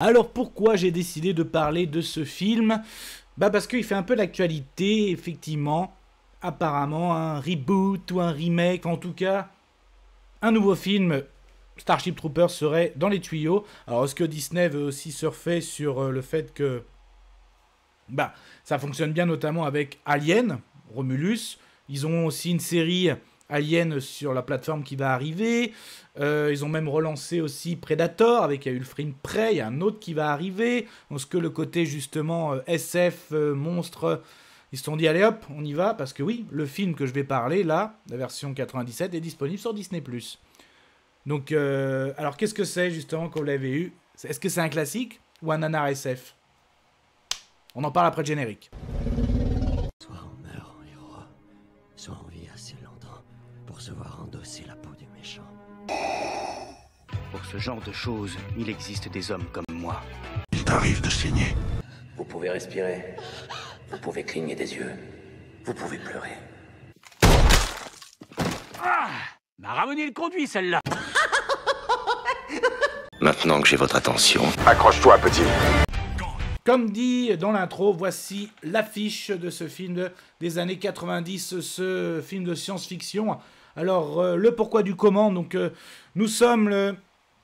Alors pourquoi j'ai décidé de parler de ce film? Bah parce qu'il fait un peu l'actualité, effectivement. Apparemment un reboot ou un remake, en tout cas un nouveau film Starship Troopers serait dans les tuyaux. Alors est-ce que Disney veut aussi surfer sur le fait que ça fonctionne bien notamment avec Alien, Romulus. Ils ont aussi une série Alien sur la plateforme qui va arriver. Ils ont même relancé aussi Predator avec Ulfrin Prey. Il y a un autre qui va arriver. Est-ce que le côté justement SF, monstre, ils se sont dit allez hop, on y va. Parce que oui, le film que je vais parler là, la version 97, est disponible sur Disney+. Donc, alors qu'est-ce que c'est justement qu'on l'avait eu? Est-ce que c'est un classique ou un nanar SF? On en parle après le générique. Soit on meurt en héros, soit on vit assez longtemps pour se voir endosser la peau du méchant. Pour ce genre de choses, il existe des hommes comme moi. Il t'arrive de saigner. Vous pouvez respirer, vous pouvez cligner des yeux, vous pouvez pleurer. Ah, m'a ramené le conduit celle-là. Maintenant que j'ai votre attention, Accroche-toi, petit. Comme dit dans l'intro, voici l'affiche de ce film des années 90, ce film de science-fiction. Alors, le pourquoi du comment, donc nous sommes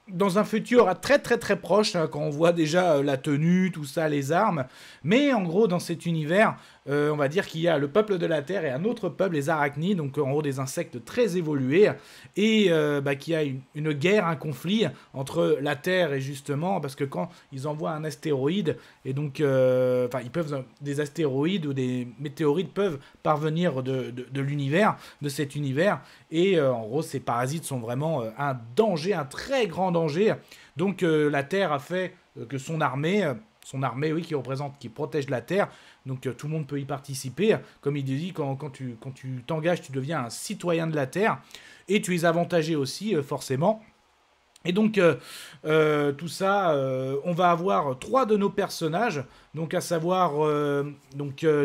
dans un futur très très très proche, hein, quand on voit déjà la tenue, tout ça, les armes. Mais en gros, dans cet univers, on va dire qu'il y a le peuple de la Terre et un autre peuple, les arachnides, donc en gros des insectes très évolués, et qu'il y a une guerre, un conflit entre la Terre et justement, parce que quand ils envoient un astéroïde, et donc, des astéroïdes ou des météorites peuvent parvenir de l'univers, de cet univers, et en gros ces parasites sont vraiment un danger, un très grand danger. Donc la Terre a fait que son armée, oui, qui protège la Terre, donc tout le monde peut y participer. Comme il dit, quand tu t'engages, tu deviens un citoyen de la Terre, et tu es avantagé aussi, forcément. Et donc, tout ça, on va avoir 3 de nos personnages, donc à savoir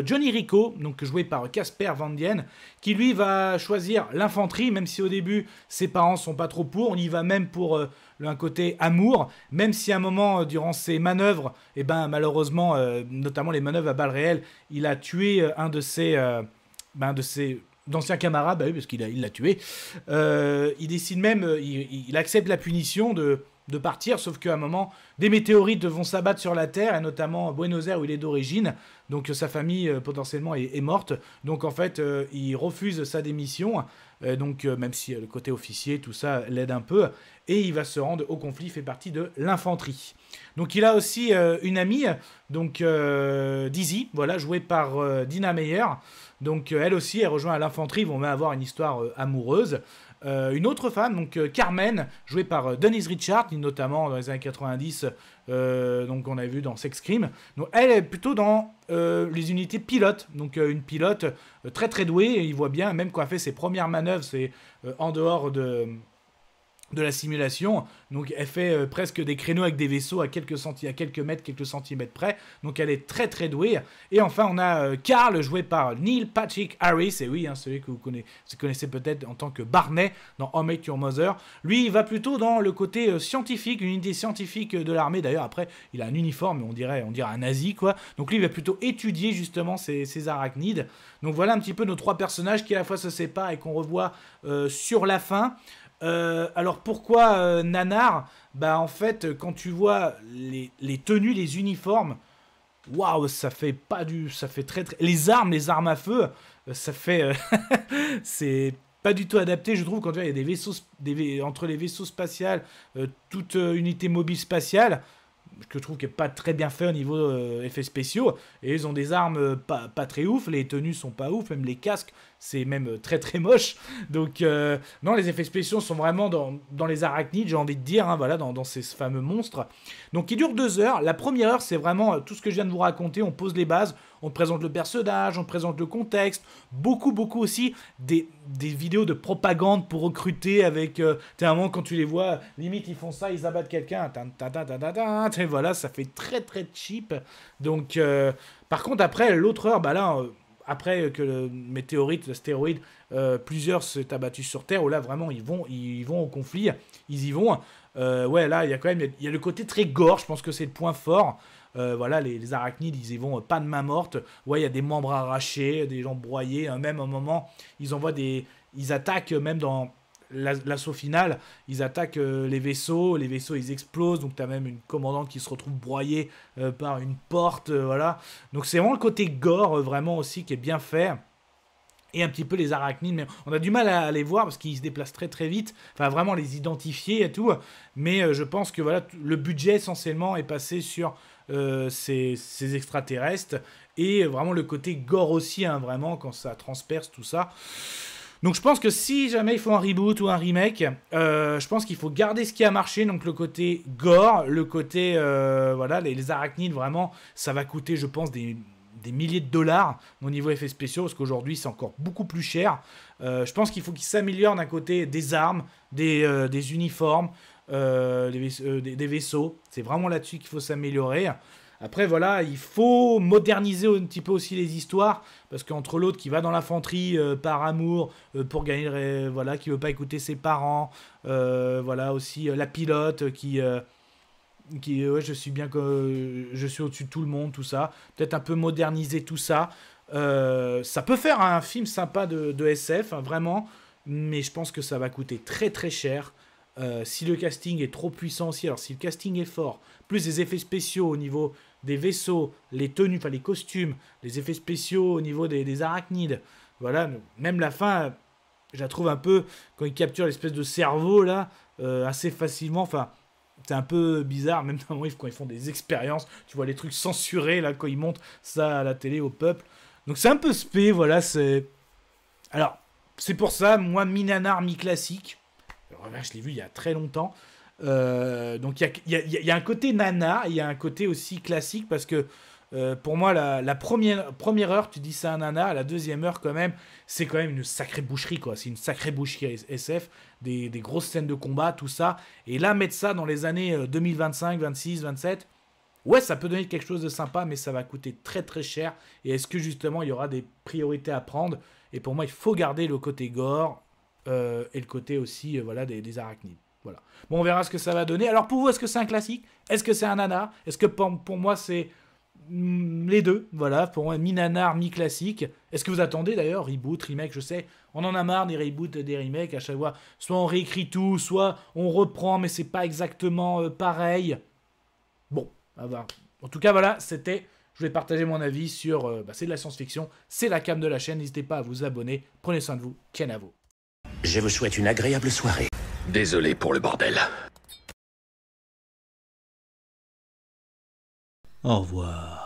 Johnny Rico, donc joué par Casper Van Dien, qui lui va choisir l'infanterie, même si au début ses parents sont pas trop pour. On y va même pour un côté amour, même si à un moment, durant ses manœuvres, malheureusement, notamment les manœuvres à balles réelles, il a tué un de ses d'anciens camarades, oui, parce qu'il l'a tué. Il décide même, il accepte la punition de partir, sauf qu'à un moment, des météorites vont s'abattre sur la Terre, et notamment Buenos Aires où il est d'origine, donc sa famille potentiellement est morte, donc en fait il refuse sa démission, même si le côté officier, tout ça l'aide un peu, et il va se rendre au conflit, il fait partie de l'infanterie. Donc il a aussi une amie, donc Dizzy, voilà, jouée par Dina Meyer. Donc elle aussi, elle rejoint à l'infanterie, ils vont même avoir une histoire amoureuse. Une autre femme, donc Carmen, jouée par Denise Richards, notamment dans les années 90, donc on a vu dans Sex Crime. Donc elle est plutôt dans les unités pilotes, donc une pilote très très douée, et il voit bien, même quand elle fait ses premières manœuvres, c'est en dehors de la simulation, donc elle fait presque des créneaux avec des vaisseaux à quelques mètres, quelques centimètres près, donc elle est très très douée. Et enfin on a Carl, joué par Neil Patrick Harris, et oui, celui que vous connaissez peut-être en tant que Barney dans How I Met Your Mother. Lui il va plutôt dans le côté scientifique, une unité scientifique de l'armée. D'ailleurs après il a un uniforme, on dirait un nazi quoi, donc lui il va plutôt étudier justement ces arachnides. Donc voilà un petit peu nos 3 personnages qui à la fois se séparent et qu'on revoit sur la fin. Alors pourquoi nanar? En fait, quand tu vois les tenues, les uniformes, waouh, ça fait très très. Les armes à feu, ça fait, c'est pas du tout adapté, je trouve. Quand tu vois, il y a des vaisseaux, entre les vaisseaux spatials, toute unité mobile spatiale, que je trouve qu'il n'est pas très bien fait au niveau effets spéciaux, et ils ont des armes pas très ouf, les tenues sont pas ouf, même les casques c'est même très très moche, donc non, les effets spéciaux sont vraiment dans les arachnides, j'ai envie de dire, hein, voilà, dans ces fameux monstres. Donc il dure 2 heures, la première heure c'est vraiment tout ce que je viens de vous raconter, on pose les bases, on présente le personnage, on présente le contexte, beaucoup aussi des vidéos de propagande pour recruter avec, t'es un moment quand tu les vois, limite ils font ça, ils abattent quelqu'un, et voilà, ça fait très très cheap. Donc par contre après l'autre heure, là après que le météorite, l'astéroïde, plusieurs s'est abattu sur Terre, où là vraiment ils vont au conflit, ils y vont. Ouais, là il y a quand même il y a le côté très gore, je pense que c'est le point fort. Voilà, les arachnides, ils y vont pas de main morte. Ouais, il y a des membres arrachés, des gens broyés. Même à un moment, ils attaquent même dans l'assaut final. Ils attaquent les vaisseaux ils explosent. Donc t'as même une commandante qui se retrouve broyée par une porte. Voilà. Donc c'est vraiment le côté gore vraiment aussi qui est bien fait. Et un petit peu les arachnides, mais on a du mal à les voir parce qu'ils se déplacent très très vite, enfin vraiment les identifier et tout, mais je pense que voilà, le budget essentiellement est passé sur ces extraterrestres, et vraiment le côté gore aussi, hein, vraiment quand ça transperce tout ça. Donc je pense que si jamais il faut un reboot ou un remake, je pense qu'il faut garder ce qui a marché, donc le côté gore, le côté, voilà, les arachnides, vraiment, ça va coûter, je pense, des milliers de dollars au niveau effets spéciaux, parce qu'aujourd'hui c'est encore beaucoup plus cher. Je pense qu'il faut qu'ils s'améliorent d'un côté des armes, des uniformes, des vaisseaux. C'est vraiment là-dessus qu'il faut s'améliorer. Après voilà, il faut moderniser un petit peu aussi les histoires, parce qu'entre l'autre qui va dans l'infanterie par amour, pour gagner, voilà, qui veut pas écouter ses parents, voilà aussi la pilote qui ouais, je suis bien que je suis au-dessus de tout le monde, tout ça. Peut-être un peu moderniser tout ça. Ça peut faire un film sympa de SF, hein, vraiment, mais je pense que ça va coûter très très cher. Si le casting est trop puissant aussi, alors si le casting est fort, plus les effets spéciaux au niveau des vaisseaux, les tenues, enfin les costumes, les effets spéciaux au niveau des arachnides, voilà, même la fin, je la trouve un peu, quand ils capturent l'espèce de cerveau là, assez facilement, enfin, c'est un peu bizarre, même quand ils font des expériences, tu vois les trucs censurés là, quand ils montrent ça à la télé au peuple, donc c'est un peu spé, voilà, c'est... Alors, c'est pour ça, moi, mi-nanar, mi-classique. Alors là, je l'ai vu il y a très longtemps. Donc, il y a un côté nanar, il y a un côté aussi classique, parce que pour moi, la première heure, tu dis c'est un nanar, la deuxième heure, quand même, c'est quand même une sacrée boucherie, quoi. C'est une sacrée boucherie SF, des grosses scènes de combat, tout ça. Et là, mettre ça dans les années 2025, 26, 27... Ouais, ça peut donner quelque chose de sympa, mais ça va coûter très très cher. Et est-ce que justement il y aura des priorités à prendre? Et pour moi, il faut garder le côté gore et le côté aussi voilà, des arachnides. Voilà. Bon, on verra ce que ça va donner. Alors pour vous, est-ce que c'est un classique? Est-ce que c'est un nanar? Est-ce que pour moi c'est les deux? Voilà, pour moi, mi-nanar, mi-classique. Est-ce que vous attendez d'ailleurs reboot, remake? Je sais, on en a marre des reboots, des remakes. À chaque fois, soit on réécrit tout, soit on reprend, mais c'est pas exactement pareil. Bon. En tout cas, voilà, je voulais partager mon avis sur, c'est de la science-fiction, c'est la cam de la chaîne, n'hésitez pas à vous abonner, prenez soin de vous, Ken à vous. Je vous souhaite une agréable soirée. Désolé pour le bordel. Au revoir.